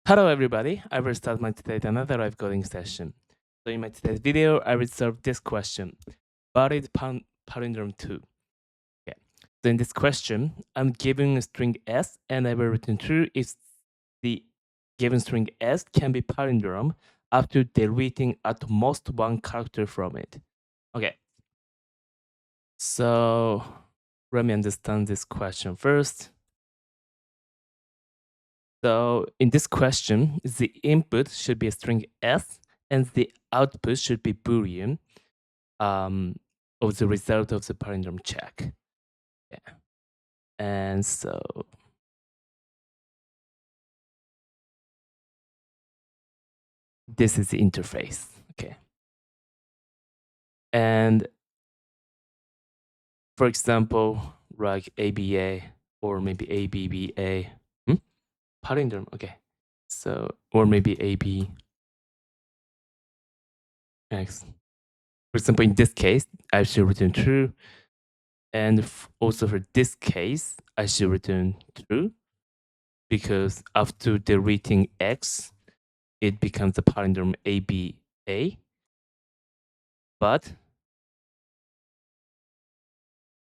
Hello everybody, I will start my today another live coding session. So in my today's video, I will solve this question. What is palindrome 2? Okay. So in this question, I'm given a string s and I will return true if the given string s can be palindrome after deleting at most one character from it. Okay. So let me understand this question first. So in this question, the input should be a string s and the output should be Boolean of the result of the palindrome check. Yeah. And so this is the interface. Okay. And for example, like ABA or maybe ABBA. Palindrome. Okay. So, or maybe ABX. For example, in this case, I should return true. And also for this case, I should return true because after deleting x, it becomes the palindrome ABA. But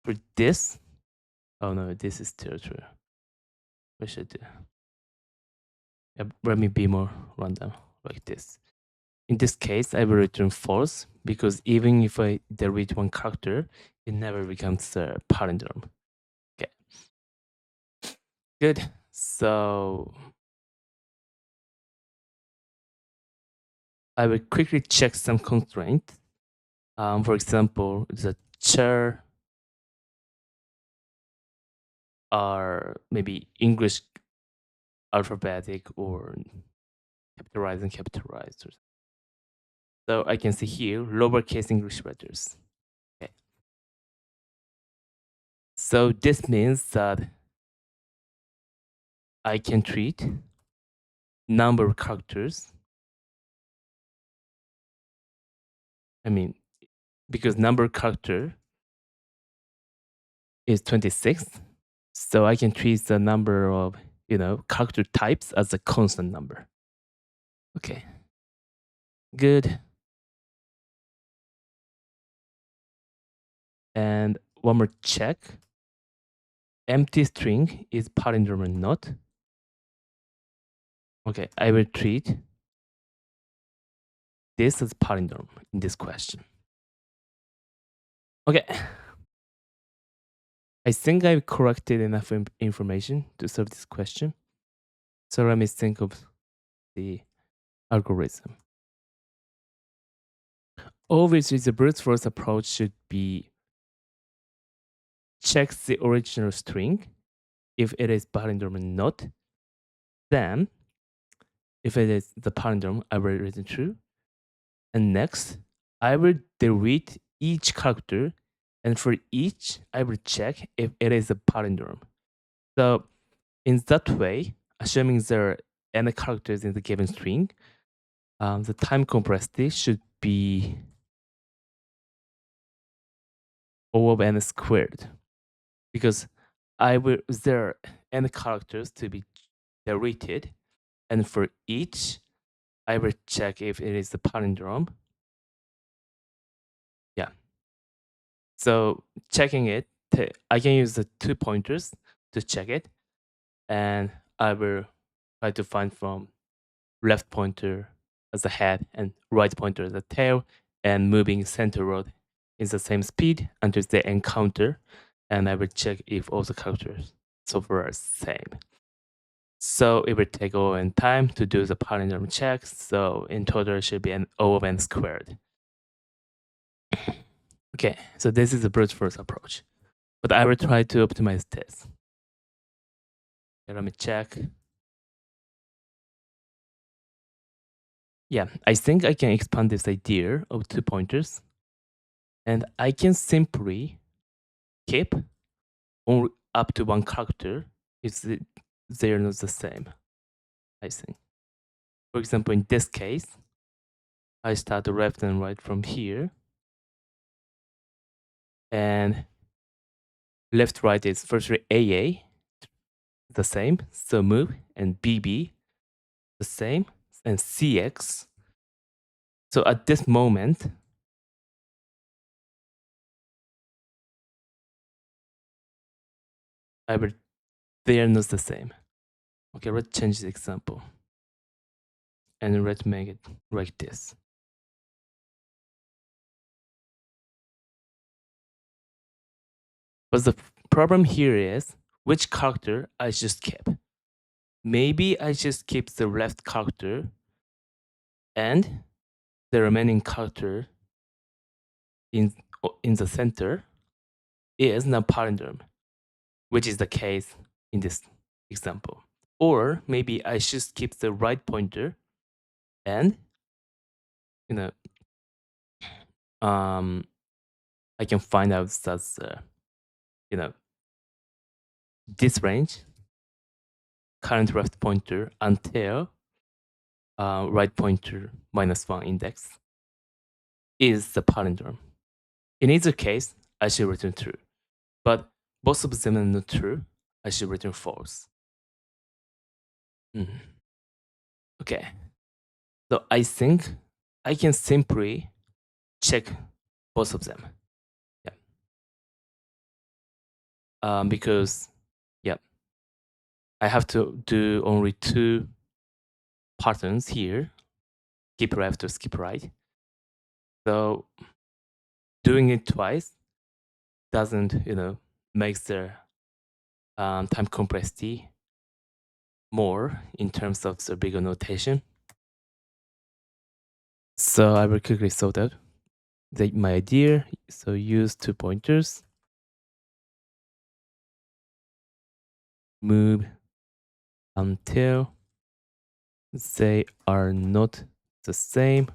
for this, oh no, this is still true. What should I do? Yeah, let me be more random like this. In this case, I will return false because even if I delete one character, it never becomes a palindrome. Okay. Good. So I will quickly check some constraints. For example, the chair are maybe English alphabetic or capitalized and capitalized. So I can see here lowercase English letters. Okay. So this means that I can treat number of characters. I mean, because number character is 26, so I can treat the number of character types as a constant number. Okay, good. And one more check. Empty string is palindrome or not? Okay, I will treat this as palindrome in this question. Okay. I think I've collected enough information to solve this question. So let me think of the algorithm. Obviously, the brute force approach should be check the original string. If it is palindrome or not, then if it is the palindrome, I will return true. And next, I will delete each character. And for each, I will check if it is a palindrome. So in that way, assuming there are n characters in the given string, the time complexity should be O of n squared. Because there are n characters to be deleted. And for each, I will check if it is a palindrome. Yeah. So checking it, I can use the 2 pointers to check it. And I will try to find from left pointer as the head and right pointer as the tail, and moving center road is the same speed until they encounter. And I will check if all the characters so far are the same. So it will take O n time to do the palindrome check. So in total, it should be an O of n squared. Okay, so this is the brute force approach. But I will try to optimize this. Okay, let me check. Yeah, I think I can expand this idea of 2 pointers. And I can simply keep only up to one character if they're not the same, I think. For example, in this case, I start left and right from here. And left, right is firstly AA, the same. So move, and BB the same, and CX. So at this moment, they are not the same. Okay, let's change the example. And let's make it like this. But the problem here is which character I just kept. Maybe I just keep the left character and the remaining character in the center is not palindrome, which is the case in this example. Or maybe I should keep the right pointer and you know I can find out that this range current left pointer until right pointer -1 index is the palindrome. In either case, I should return true. But both of them are not true. I should return false. Okay. So I think I can simply check both of them. Yeah. Because yeah, I have to do only 2 patterns here, skip left or skip right. So doing it twice doesn't, make the time complexity more in terms of the bigger notation. So I will quickly sort out my idea. So use 2 pointers, move until they are not the same.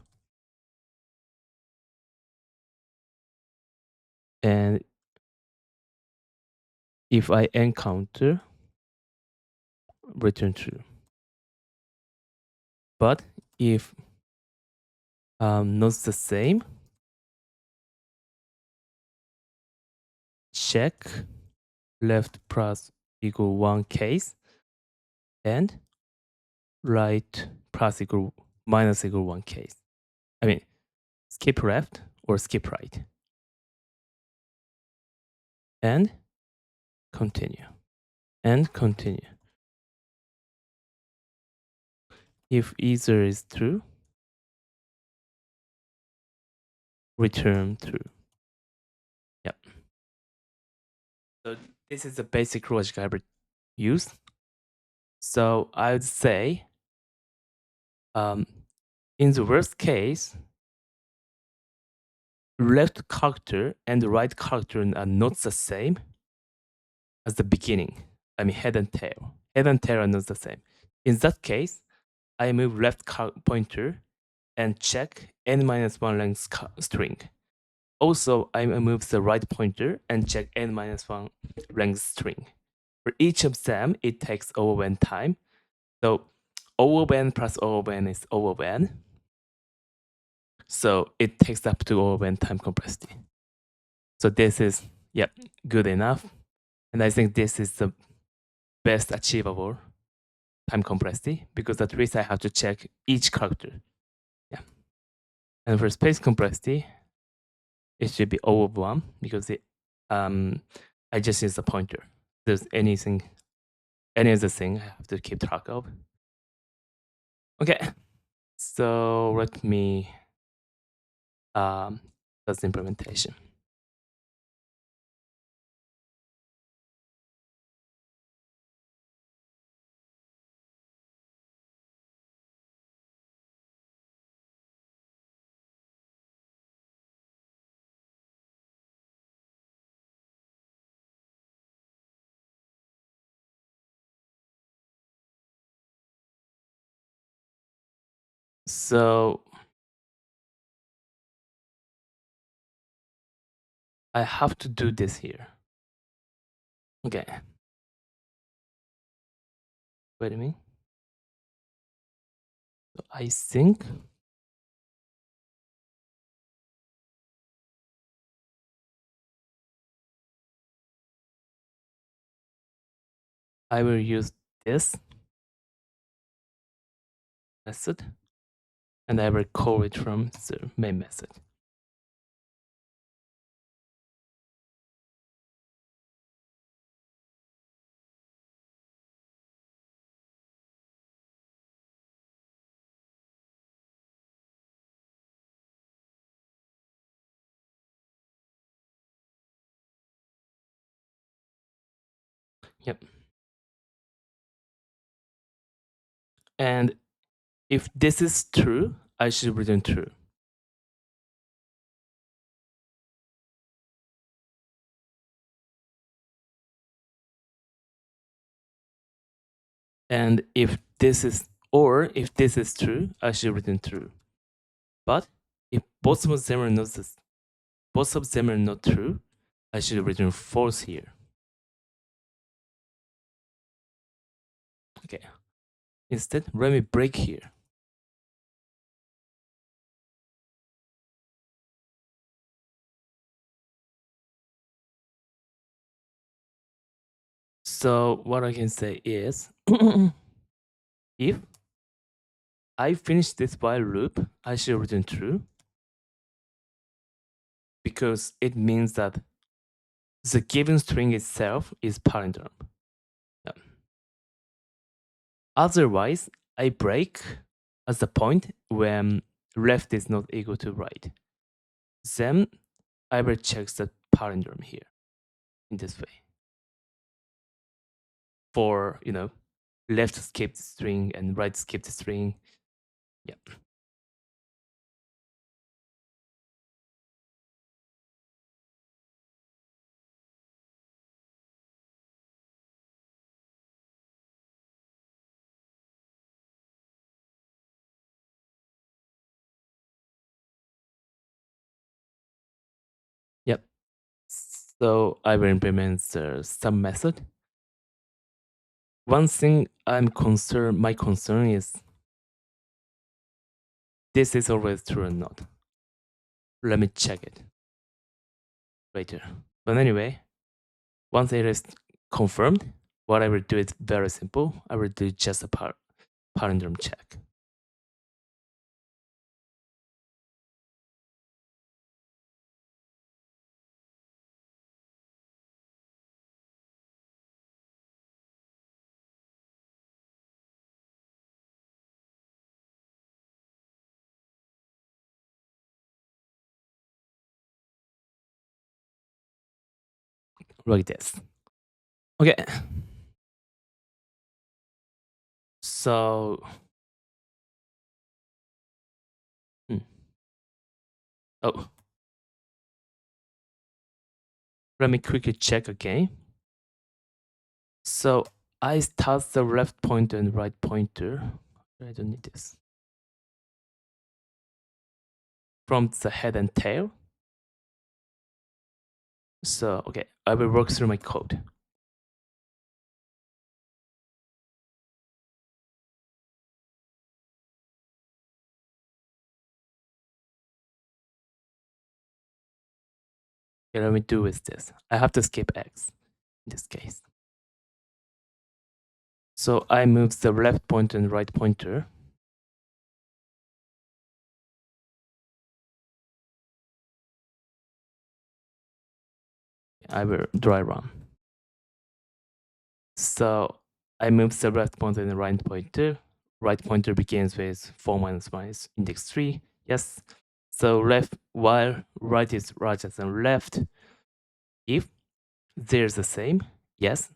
And if I encounter, return true. But if not the same, check left plus equal 1 case and right plus equal minus equal 1 case. I mean, skip left or skip right. And continue. And continue. If either is true, return true. Yep. So this is the basic logic I would use. So I would say, in the worst case, left character and right character are not the same as the beginning. I mean, head and tail. Head and tail are not the same. In that case, I move left pointer and check n-1 length string. Also, I move the right pointer and check n-1 length string. For each of them, it takes O(n) time. So O(n) plus O(n) is O(n). So it takes up to O(n) time complexity. So this is, good enough. And I think this is the best achievable time complexity because at least I have to check each character. Yeah. And for space complexity, it should be O(1) because I just use the pointer. There's any other thing I have to keep track of. Okay. So let me that's the implementation. So I have to do this here. Okay. Wait a minute. So I think I will use this method, and I will call it from the main method. Yep. And if this is true, I should return true. And if this is true, I should return true. But if both of them are not true, I should return false here. Okay. Instead, let me break here. So what I can say is, if I finish this while loop, I should return true, because it means that the given string itself is palindrome. Yeah. Otherwise, I break at the point when left is not equal to right. Then I will check the palindrome here in this way. For, left skipped string and right skipped string. Yeah. Yep. So I will implement the sum method. One thing my concern is this is always true or not. Let me check it later. But anyway, once it is confirmed, what I will do is very simple. I will do just a palindrome check. Like this. Okay. So, oh, let me quickly check again. So I start the left pointer and right pointer. I don't need this. From the head and tail. So, okay, I will work through my code. Okay, let me do with this. I have to skip X in this case. So I move the left pointer and right pointer. I will dry run. So I move the left pointer and the right pointer. Right pointer begins with 4 minus 1 is index 3. Yes. So left, while right is larger than left, if they're the same, yes,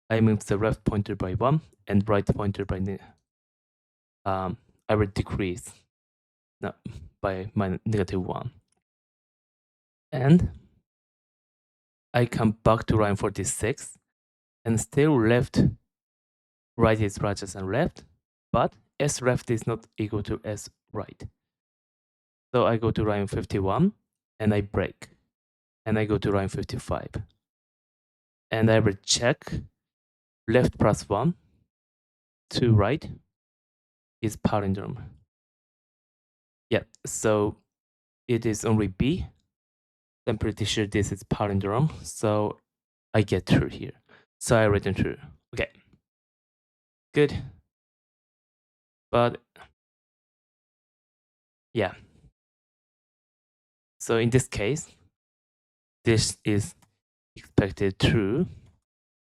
I move the left pointer by 1 and right pointer by I will decrease by -1. And I come back to line 46 and still right is larger than left, but S left is not equal to S right. So I go to line 51 and I break. And I go to line 55. And I will check left plus 1 to right is palindrome. Yeah, so it is only B. I'm pretty sure this is palindrome. So I get true here. So I return true. Okay. Good. But yeah, so in this case, this is expected true,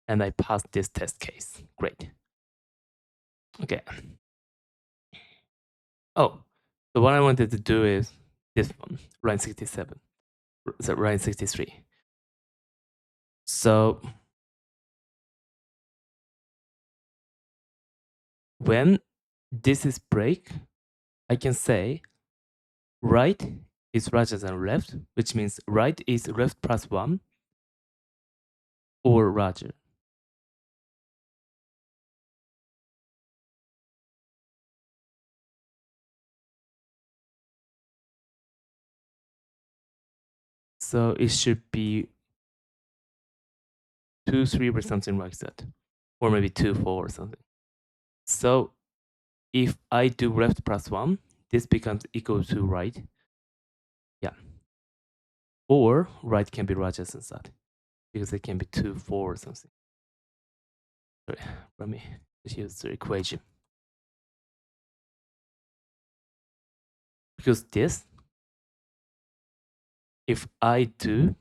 and I passed this test case. Great. Okay. Oh, so what I wanted to do is this one, line 67, so line 63. So when this is break, I can say right is larger than left, which means right is left plus 1 or larger. So it should be 2, 3 or something like that, or maybe 2, 4 or something. So if I do left plus 1, this becomes equal to right. Yeah. Or right can be larger than that because it can be 2, 4 or something. Sorry, let me just use the equation. Because this, if I do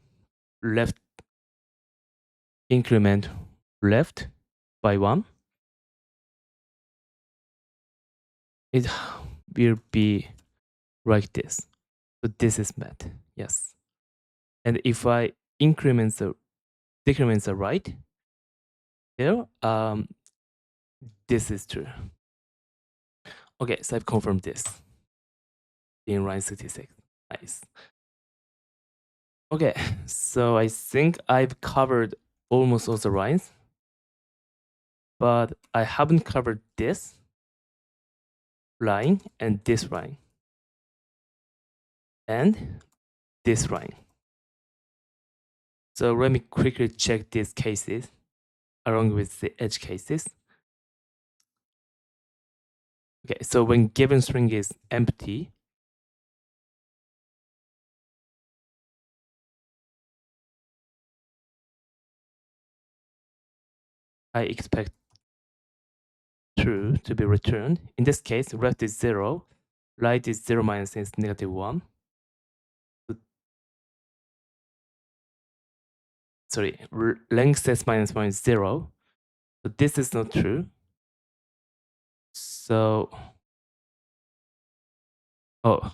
left increment left by 1, it will be like this. So this is met, yes. And if I decrement the right, there, this is true. Okay, so I've confirmed this in line 66. Nice. Okay, so I think I've covered almost all the lines, but I haven't covered this line and this line and this line. So let me quickly check these cases along with the edge cases. Okay, so when given string is empty, I expect true to be returned. In this case, left is 0, right is 0 minus is negative 1. Sorry, length s minus 1 is 0. So this is not true. So, oh,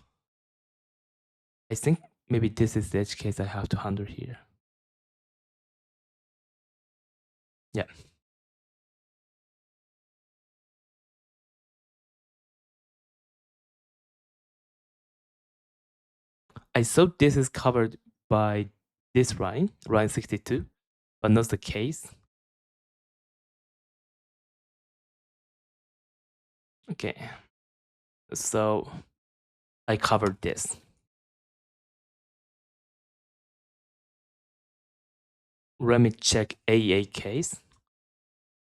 I think maybe this is the edge case I have to handle here. Yeah. I thought this is covered by this line 62, but not the case. Okay, so I covered this. Let me check AA case.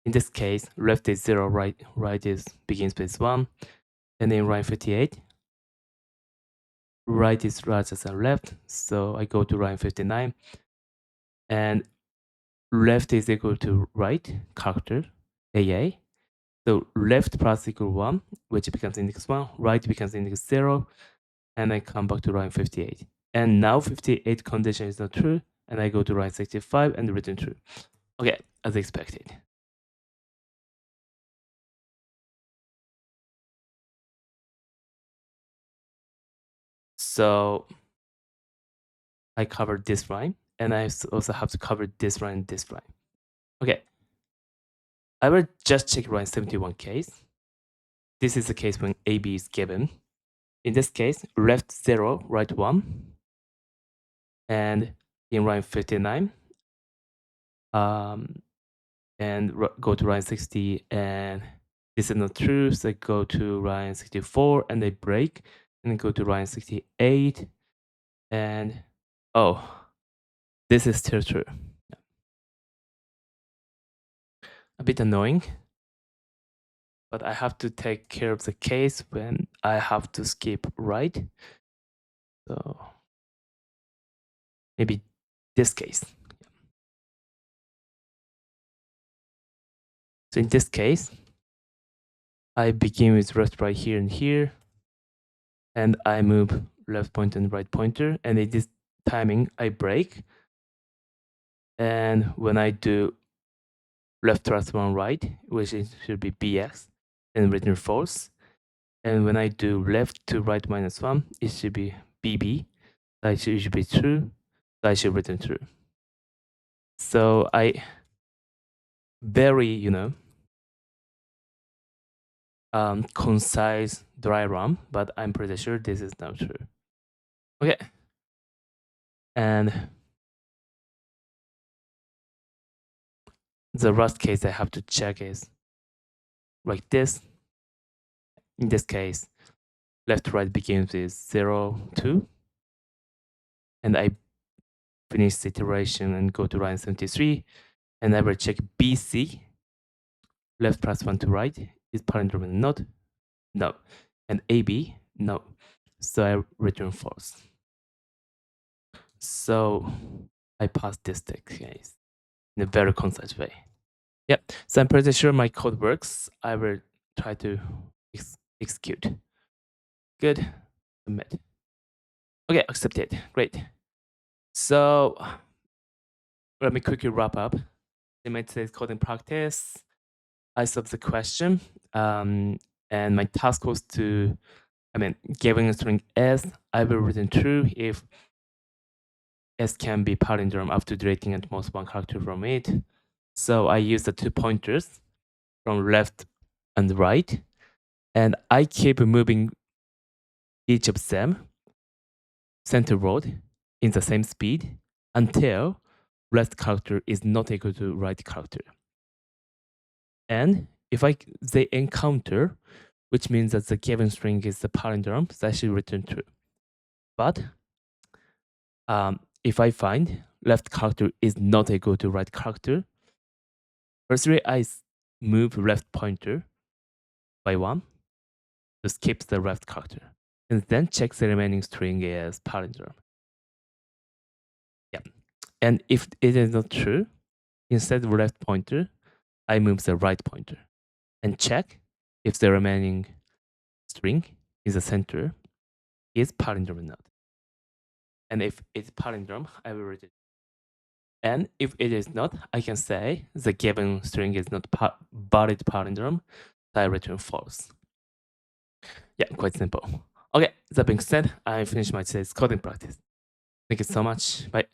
In this case, left is 0, right is begins with 1. And in line 58, right is larger than left. So I go to line 59. And left is equal to right, character, AA. So left plus equal 1, which becomes index 1, right becomes index 0, and I come back to line 58. And now 58 condition is not true, and I go to line 65 and return true. Okay, as expected. So I covered this line, and I also have to cover this line and this line. Okay, I will just check line 71 case. This is the case when AB is given. In this case, left 0, right 1. And in line 59, and go to line 60, and this is not true, so I go to line 64 and they break, and then go to line 68, and oh, this is still true. A bit annoying, but I have to take care of the case when I have to skip right. So maybe this case. So in this case, I begin with left, right here and here, and I move left pointer and right pointer, and at this timing I break. And when I do left transform right, which should be bx, and return false. And when I do left to right -1, it should be bb. That should be true. That should return true. So I very, concise diagram, but I'm pretty sure this is not true. Okay. And the last case I have to check is like this. In this case, left to right begins with 0, 2. And I finish the iteration and go to line 73. And I will check BC, left plus 1 to right, is palindrome or not? No. And AB, no. So I return false. So I pass this case in a very concise way. Yep. So I'm pretty sure my code works. I will try to execute. Good. Submit. Okay, accepted. Great. So let me quickly wrap up. In my today's coding practice, I solved the question, and my task was to, given a string s, I will return true if s can be palindrome after deleting at most one character from it. So I use the 2 pointers from left and right, and I keep moving each of them centerward in the same speed until left character is not equal to right character. And if they encounter, which means that the given string is the palindrome, that should return true. But if I find left character is not equal to right character, firstly I move left pointer by 1 to skip the left character, and then check the remaining string as palindrome. Yeah. And if it is not true, instead of left pointer, I move the right pointer and check if the remaining string in the center is palindrome or not. And if it's palindrome, I will return. And if it is not, I can say the given string is not valid palindrome, so I return false. Yeah, quite simple. Okay, that being said, I finished my today's coding practice. Thank you so much. Bye.